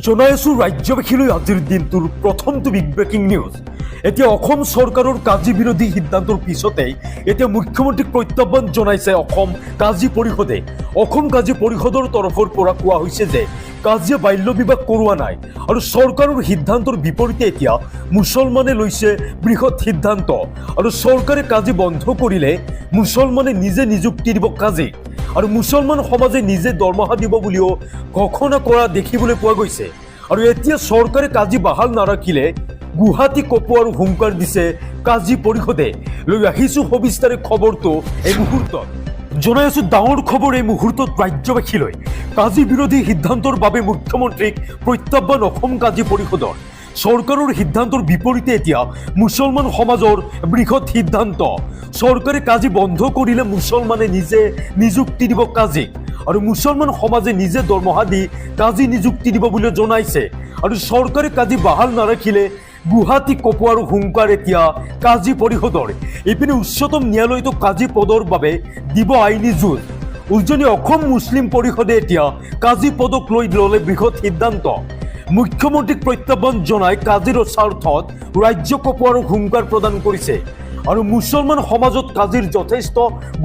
জনাই আছো ৰাজ্যবাসীলৈ আজিৰ দিনটোৰ প্ৰথমটো বিগ ব্ৰেকিং নিউজ। এতিয়া অসম চৰকাৰৰ কাজি বিৰোধী সিদ্ধান্তৰ পিছতেই এতিয়া মুখ্যমন্ত্ৰীক প্ৰত্যাহ্বান জনাইছে অসম কাজি পৰিষদে। অসম কাজি পৰিষদৰ তৰফৰ পৰা কোৱা হৈছে যে কাজিয়া বাল্য বিবাহ কৰোৱা নাই আৰু চৰকাৰৰ সিদ্ধান্তৰ বিপৰীতে এতিয়া মুছলমানে লৈছে বৃহৎ সিদ্ধান্ত আৰু চৰকাৰে কাজি বন্ধ কৰিলে মুছলমানে নিজে নিযুক্তি দিব কাজিক আৰু মুছলমান সমাজে নিজে দৰমহা দিব বুলিও ঘোষণা কৰা দেখিবলৈ পোৱা গৈছে। আৰু এতিয়া চৰকাৰে কাজি বাহাল নাৰাখিলে গুৱাহাটী কপোৱাৰ হুংকাৰ দিছে কাজি পৰিষদে। লৈ আহিছো সবিস্তাৰে খবৰটো এই মুহূৰ্তত জনাই আছো। ডাঙৰ খবৰ এই মুহূৰ্তত ৰাজ্যবাসীলৈ। কাজি বিৰোধী সিদ্ধান্তৰ বাবে মুখ্যমন্ত্ৰীক প্ৰত্যাহ্বান অসম কাজি পৰিষদৰ। চৰকাৰৰ সিদ্ধান্তৰ বিপৰীতে এতিয়া মুছলমান সমাজৰ বৃহৎ সিদ্ধান্ত। চৰকাৰে কাজি বন্ধ কৰিলে মুছলমানে নিজে নিযুক্তি দিব কাজিক আৰু মুছলমান সমাজে নিজে দৰমহা দি কাজি নিযুক্তি দিব বুলি জনাইছে। আৰু চৰকাৰে কাজি বাহাল নাৰাখিলে গুৱাহাটী কপোৱাৰ হুংকাৰ এতিয়া কাজি পৰিষদৰ। ইপিনে উচ্চতম ন্যায়ালয়তো কাজি পদৰ বাবে দিব আইনী যুঁজ। উজনি অসম মুছলিম পৰিষদে এতিয়া কাজি পদক লৈ ল'লে বৃহৎ সিদ্ধান্ত। মুখ্যমন্ত্ৰীক প্ৰত্যাহ্বান জনাই কাজিৰ স্বাৰ্থত ৰাজ্য কপোৱাৰ হুংকাৰ প্ৰদান কৰিছে আৰু মুছলমান সমাজত কাজিৰ যথেষ্ট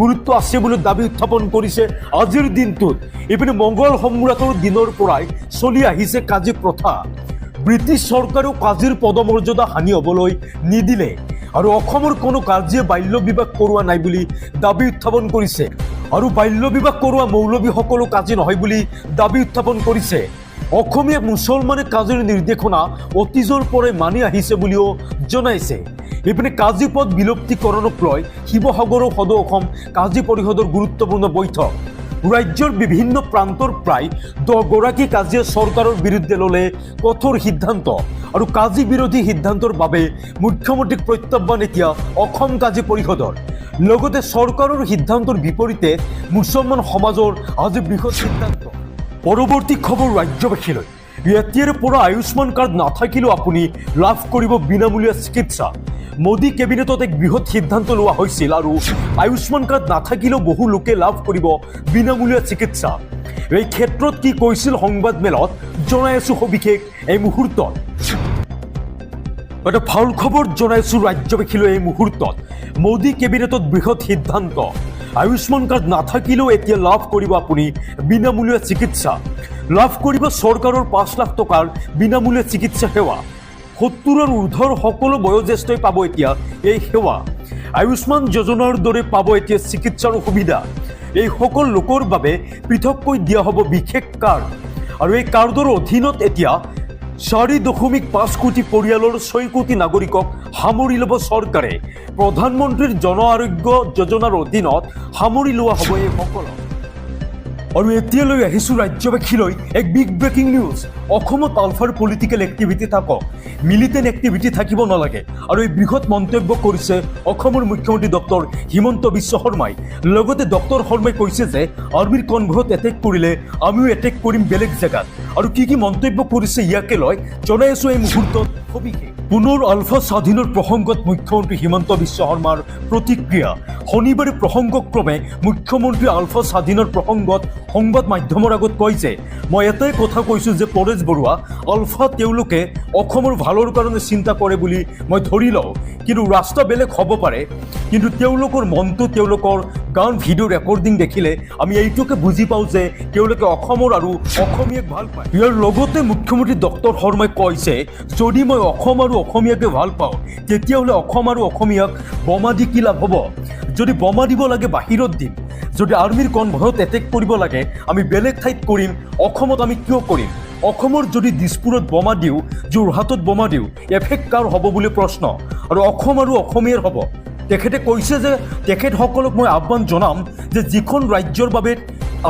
গুৰুত্ব আছে বুলি দাবী উত্থাপন কৰিছে আজিৰ দিনটোত। ইপিনে মংগল সম্ৰাটৰ দিনৰ পৰাই চলি আহিছে কাজি প্ৰথা। ব্ৰিটিছ চৰকাৰেও কাজিৰ পদমৰ্যাদা হানি হ'বলৈ নিদিলে আৰু অসমৰ কোনো কাজিয়ে বাল্য বিবাহ কৰোৱা নাই বুলি দাবী উত্থাপন কৰিছে আৰু বাল্য বিবাহ কৰোৱা মৌলবীসকলো কাজি নহয় বুলি দাবী উত্থাপন কৰিছে। অসমীয়া মুছলমানে কাজিৰ নিৰ্দেশনা অতীজৰ পৰাই মানি আহিছে বুলিও জনাইছে। ইপিনে কাজি পদ বিলুপ্তিকৰণক লৈ শিৱসাগৰৰ সদৌ অসম কাজি পৰিষদৰ গুৰুত্বপূৰ্ণ বৈঠক। ৰাজ্যৰ বিভিন্ন প্ৰান্তৰ প্ৰায় 10 গৰাকী কাজিয়ে চৰকাৰৰ বিৰুদ্ধে ল'লে কঠোৰ সিদ্ধান্ত আৰু কাজি বিৰোধী সিদ্ধান্তৰ বাবে মুখ্যমন্ত্ৰীক প্ৰত্যাহ্বান এতিয়া অসম কাজি পৰিষদৰ। লগতে চৰকাৰৰ সিদ্ধান্তৰ বিপৰীতে মুছলমান সমাজৰ আজি বৃহৎ সিদ্ধান্ত। পৰৱৰ্তী খবৰ ৰাজ্যবাসীলৈ। এতিয়াৰে পৰা আয়ুষ্মান কাৰ্ড নাথাকিলেও আপুনি লাভ কৰিব বিনামূলীয়া চিকিৎসা। মোদী কেবিনেটত এক বৃহৎ সিদ্ধান্ত লোৱা হৈছিল আৰু আয়ুষ্মান কাৰ্ড নাথাকিলেও বহু লোকে লাভ কৰিব বিনামূলীয়া চিকিৎসা। এই ক্ষেত্ৰত কি কৈছিল সংবাদ মেলত জনাই আছো সবিশেষ এই মুহূৰ্তত। এটা ভাল খবৰ জনাইছো ৰাজ্যবাসীলৈ এই মুহূৰ্তত। মোদী কেবিনেটত বৃহৎ সিদ্ধান্ত। আয়ুষ্মান কাৰ্ড নাথাকিলেও এতিয়া লাভ কৰিব আপুনি বিনামূলীয়া চিকিৎসা। লাভ কৰিব চৰকাৰৰ 5 লাখ টকাৰ বিনামূলীয়া চিকিৎসা সেৱা। 70ৰ ঊৰ্ধৰ সকলো বয়োজ্যেষ্ঠই পাব এতিয়া এই সেৱা। আয়ুষ্মান যোজনাৰ দৰে পাব এতিয়া চিকিৎসাৰ সুবিধা। এই সকল লোকৰ বাবে পৃথককৈ দিয়া হ'ব বিশেষ কাৰ্ড আৰু এই কাৰ্ডৰ অধীনত এতিয়া 4.5 কোটি পৰিয়ালৰ 6 কোটি নাগৰিকক সামৰি ল'ব চৰকাৰে। প্ৰধানমন্ত্ৰীৰ জন আৰোগ্য যোজনাৰ অধীনত সামৰি লোৱা হ'ব এই সকলক। আৰু এতিয়ালৈ আহিছো ৰাজ্যবাসীলৈ এক বিগ ব্ৰেকিং নিউজ। অসমত আলফাৰ পলিটিকেল এক্টিভিটি থাকক, মিলিটেণ্ট এক্টিভিটি থাকিব নালাগে আৰু এই বৃহৎ মন্তব্য কৰিছে অসমৰ মুখ্যমন্ত্ৰী ডক্টৰ হিমন্ত বিশ্ব শৰ্মাই। লগতে ডক্টৰ শৰ্মাই কৈছে যে আৰ্মীৰ কনভয়ত এটেক কৰিলে আমিও এটেক কৰিম বেলেগ জেগাত। আৰু কি মন্তব্য কৰিছে ইয়াকে লৈ জনাই আছো এই মুহূৰ্তত সবিশেষ। পুনৰ আলফা স্বাধীনৰ প্ৰসংগত মুখ্যমন্ত্ৰী হিমন্ত বিশ্ব শৰ্মাৰ প্ৰতিক্ৰিয়া। শনিবাৰে প্ৰসংগক্ৰমে মুখ্যমন্ত্ৰী আলফা স্বাধীনৰ প্ৰসংগত সংবাদ মাধ্যমৰ আগত কয় যে মই এটাই কথা কৈছোঁ যে পৰেশ বৰুৱা আলফা তেওঁলোকে অসমৰ ভালৰ কাৰণে চিন্তা কৰে বুলি মই ধৰি লওঁ, কিন্তু ৰাস্তা বেলেগ হ'ব পাৰে। কিন্তু তেওঁলোকৰ মনটো তেওঁলোকৰ গান ভিডিঅ' ৰেকৰ্ডিং দেখিলে আমি এইটোকে বুজি পাওঁ যে তেওঁলোকে অসমৰ আৰু অসমীয়াক ভাল পায়। ইয়াৰ লগতে মুখ্যমন্ত্ৰী ডক্টৰ শৰ্মাই কয় যে যদি মই অসম আৰু অসমীয়াকে ভাল পাওঁ তেতিয়াহ'লে অসম আৰু অসমীয়াক বোমা দি কি লাভ হ'ব? যদি বোমা দিব লাগে বাহিৰত দিম, যদি আৰ্মীৰ কনভয়ত এটেক কৰিব লাগে আমি বেলেগ ঠাইত কৰিম, অসমত আমি কিয় কৰিম? অসমৰ যদি দিছপুৰত বোমা দিওঁ, যোৰহাটত বোমা দিওঁ, এফেক্ট কাৰ হ'ব বুলি প্ৰশ্ন আৰু অসম আৰু অসমীয়াৰ হ'ব। তেখেতে কৈছে যে তেখেতসকলক মই আহ্বান জনাম যে যিখন ৰাজ্যৰ বাবে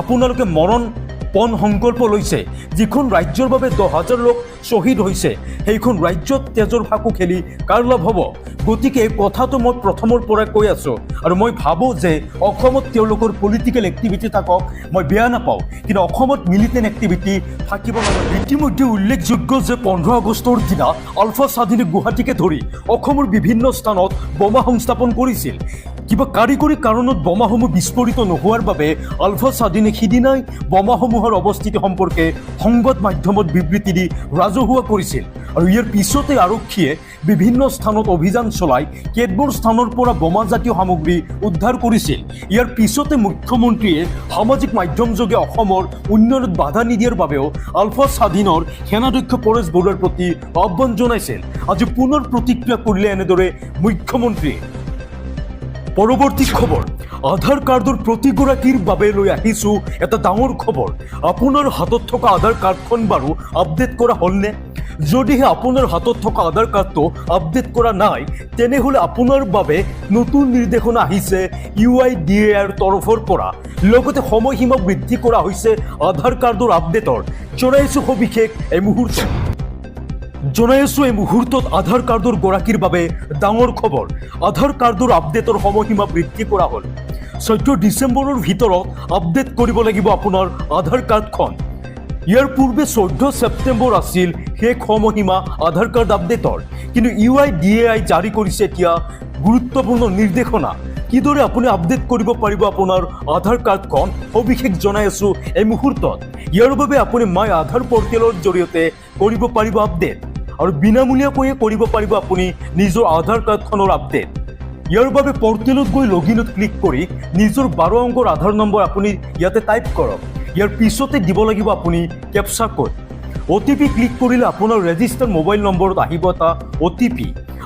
আপোনালোকে মৰণপণ সংকল্প লৈছে, যিখন ৰাজ্যৰ বাবে 10,000 লোক শ্বহীদ হৈছে, সেইখন ৰাজ্যত তেজৰ ফাকু খেলি কাৰ লাভ হ'ব? গতিকে এই কথাটো মই প্ৰথমৰ পৰাই কৈ আছোঁ আৰু মই ভাবোঁ যে অসমত তেওঁলোকৰ পলিটিকেল এক্টিভিটি থাকক, মই বেয়া নাপাওঁ, কিন্তু অসমত মিলিটেণ্ট এক্টিভিটি থাকিব নালাগে। ইতিমধ্যে উল্লেখযোগ্য যে 15 আগষ্টৰ দিনা আলফা স্বাধীনে গুৱাহাটীকে ধৰি অসমৰ বিভিন্ন স্থানত বোমা সংস্থাপন কৰিছিল। কিবা কাৰিকৰী কাৰণত বোমাসমূহ বিস্ফোৰিত নোহোৱাৰ বাবে আলফা স্বাধীনে সিদিনাই বোমাসমূহৰ অৱস্থিতি সম্পৰ্কে সংবাদ মাধ্যমত বিবৃতি দি ৰাজহুৱা কৰিছিল আৰু ইয়াৰ পিছতে আৰক্ষীয়ে বিভিন্ন স্থানত অভিযান চলাই কেতবোৰ স্থানৰ পৰা বোমাজাতীয় সামগ্ৰী উদ্ধাৰ কৰিছিল। ইয়াৰ পিছতে মুখ্যমন্ত্ৰীয়ে সামাজিক মাধ্যমযোগে অসমৰ উন্নয়নত বাধা নিদিয়াৰ বাবেও আলফা স্বাধীনৰ সেনাধ্যক্ষ পৰেশ বৰুৱাৰ প্ৰতি আহ্বান জনাইছিল। আজি পুনৰ প্ৰতিক্ৰিয়া কৰিলে এনেদৰে মুখ্যমন্ত্ৰীয়ে। পৰৱৰ্তী খবৰ, আধাৰ কাৰ্ডৰ প্ৰতিগৰাকীৰ বাবে লৈ আহিছোঁ এটা ডাঙৰ খবৰ। আপোনাৰ হাতত থকা আধাৰ কাৰ্ডখন বাৰু আপডেট কৰা হ'লনে? যদিহে আপোনাৰ হাতত থকা আধাৰ কাৰ্ডটো আপডেট কৰা নাই, তেনেহ'লে আপোনাৰ বাবে নতুন নিৰ্দেশনা আহিছে UIDAIৰ তৰফৰ পৰা। লগতে সময়সীমা বৃদ্ধি কৰা হৈছে আধাৰ কাৰ্ডৰ আপডেটৰ। জনাইছোঁ সবিশেষ এই মুহূৰ্তত। এই মুহূৰ্তত আধাৰ কাৰ্ডৰ গৰাকীৰ বাবে ডাঙৰ খবৰ। আধাৰ কাৰ্ডৰ আপডেটৰ সময়সীমা বৃদ্ধি কৰা হ'ল। 14 ডিচেম্বৰৰ ভিতৰত আপডেট কৰিব লাগিব আপোনাৰ আধাৰ কাৰ্ডখন। ইয়াৰ পূৰ্বে 14 ছেপ্টেম্বৰ আছিল শেষ সময়সীমা আধাৰ কাৰ্ড আপডেটৰ, কিন্তু UIDAI জাৰি কৰিছে এতিয়া গুৰুত্বপূৰ্ণ নিৰ্দেশনা। কিদৰে আপুনি আপডেট কৰিব পাৰিব আপোনাৰ আধাৰ কাৰ্ডখন, সবিশেষ জনাই আছোঁ এই মুহূৰ্তত। ইয়াৰ বাবে আপুনি মাই আধাৰ পৰ্টেলৰ জৰিয়তে কৰিব পাৰিব আপডেট আৰু বিনামূলীয়াকৈয়ে কৰিব পাৰিব আপুনি নিজৰ আধাৰ কাৰ্ডখনৰ আপডেট। ইয়াৰ বাবে পৰ্টেলত গৈ লগইনত ক্লিক কৰি নিজৰ 12 অংকৰ আধাৰ নম্বৰ আপুনি ইয়াতে টাইপ কৰক। ইয়াৰ পিছতে দিব লাগিব আপুনি কেপচা কোড। OTP ক্লিক কৰিলে আপোনাৰ ৰেজিষ্টাৰ মোবাইল নম্বৰত আহিব এটা OTP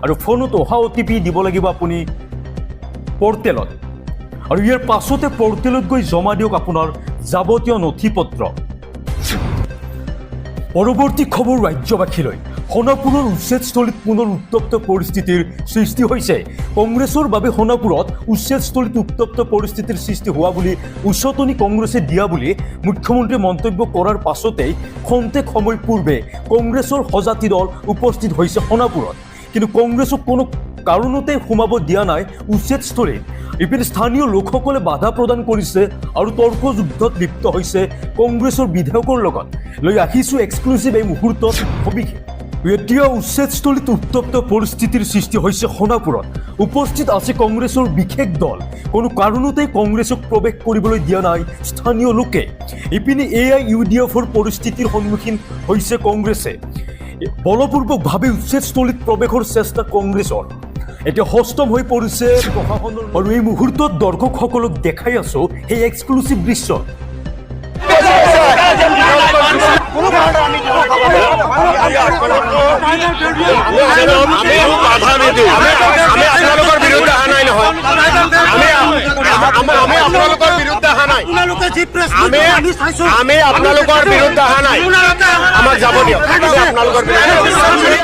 আৰু ফোনত অহা OTP দিব লাগিব আপুনি পৰ্টেলত আৰু ইয়াৰ পাছতে পৰ্টেলত গৈ জমা দিয়ক আপোনাৰ যাৱতীয় নথি-পত্ৰ। পৰৱৰ্তী খবৰ ৰাজ্যবাসীলৈ। সোণাপুৰৰ উচ্ছেদস্থলীত পুনৰ উত্তপ্ত পৰিস্থিতিৰ সৃষ্টি হৈছে। কংগ্ৰেছৰ বাবে সোণাপুৰত উচ্ছেদস্থলীত উত্তপ্ত পৰিস্থিতিৰ সৃষ্টি হোৱা বুলি উচতনি কংগ্ৰেছে দিয়া বুলি মুখ্যমন্ত্ৰীয়ে মন্তব্য কৰাৰ পাছতেই খন্তেক সময় পূৰ্বে কংগ্ৰেছৰ সজাতি দল উপস্থিত হৈছে সোণাপুৰত। কিন্তু কংগ্ৰেছক কোনো কাৰণতে সোমাব দিয়া নাই উচ্ছেদস্থলীত। ইপিনে স্থানীয় লোকসকলে বাধা প্ৰদান কৰিছে আৰু তৰ্কযুদ্ধত লিপ্ত হৈছে কংগ্ৰেছৰ বিধায়কৰ লগত। লৈ আহিছোঁ এক্সক্লুচিভ এই মুহূৰ্তত সবিশেষ। এতিয়া উচ্ছেদস্থলীত উত্তপ্ত পৰিস্থিতিৰ সৃষ্টি হৈছে সোণাপুৰত। উপস্থিত আছে কংগ্ৰেছৰ বিশেষ দল। কোনো কাৰণতেই কংগ্ৰেছক প্ৰৱেশ কৰিবলৈ দিয়া নাই স্থানীয় লোকে। ইপিনে AIUDFৰ পৰিস্থিতিৰ সন্মুখীন হৈছে কংগ্ৰেছে। বলপূৰ্বকভাৱে উচ্ছেদস্থলীত প্ৰৱেশৰ চেষ্টা কংগ্ৰেছৰ। এতিয়া হস্তম হৈ পৰিছে প্ৰশাসনৰ। আৰু এই মুহূৰ্তত দৰ্শকসকলক দেখাই আছোঁ সেই এক্সক্লুচিভ দৃশ্য। আমি আপোনালোকৰ বিৰুদ্ধে অহা নাই, আমাক যাব দিয়ক।